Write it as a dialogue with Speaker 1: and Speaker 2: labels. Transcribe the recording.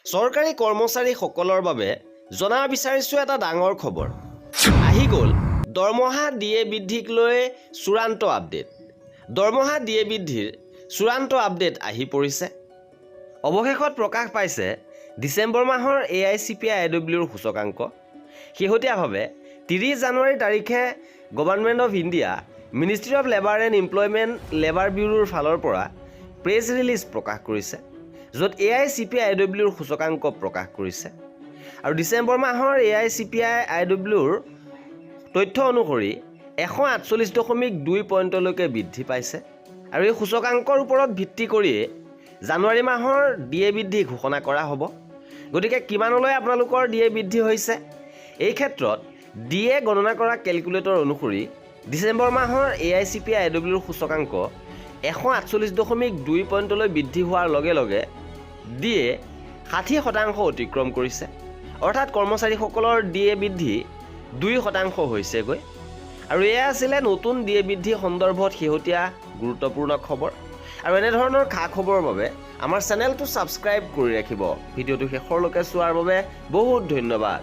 Speaker 1: চৰকাৰী কৰ্মচাৰীসকলৰ বাবে জনা বিচাৰিছোঁ এটা ডাঙৰ খবৰ। আহি গ'ল দৰমহা ডিএ বৃদ্ধিক লৈ চূড়ান্ত আপডেট। দৰমহা ডিএ বৃদ্ধিৰ চূড়ান্ত আপডেট আহি পৰিছে। অৱশেষত প্ৰকাশ পাইছে ডিচেম্বৰ মাহৰ AICPI-IWৰ সূচকাংক। শেহতীয়াভাৱে 30 জানুৱাৰী তাৰিখে government of India ministry of labour and employment labour ব্যুৰোৰ ফালৰ পৰা প্ৰেছ ৰিলিজ প্ৰকাশ কৰিছে, য'ত AICPI-IWৰ সূচকাংক প্ৰকাশ কৰিছে। আৰু ডিচেম্বৰ মাহৰ AICPI-IWৰ তথ্য অনুসৰি 148.2 পইণ্টলৈকে বৃদ্ধি পাইছে। আৰু এই সূচকাংকৰ ওপৰত ভিত্তি কৰিয়ে জানুৱাৰী মাহৰ ডিএ বৃদ্ধি ঘোষণা কৰা হ'ব। গতিকে কিমানলৈ আপোনালোকৰ ডিএ বৃদ্ধি হৈছে? এই ক্ষেত্ৰত ডিএ গণনা কৰা কেলকুলেটৰ অনুসৰি ডিচেম্বৰ মাহৰ AICPI-IWৰ সূচকাংক 148.2 পইণ্টলৈ বৃদ্ধি হোৱাৰ লগে লগে ডিএ 60% অতিক্ৰম কৰিছে। অৰ্থাৎ কৰ্মচাৰীসকলৰ ডিএ বৃদ্ধি 2% হৈছেগৈ। আৰু এয়া আছিলে নতুন ডিএ বৃদ্ধি সন্দৰ্ভত শেহতীয়া গুৰুত্বপূৰ্ণ খবৰ। আৰু এনেধৰণৰ খা খবৰৰ বাবে আমাৰ চেনেলটো ছাবস্ক্ৰাইব কৰি ৰাখিব। ভিডিঅ'টো শেষৰলৈকে চোৱাৰ বাবে বহুত ধন্যবাদ।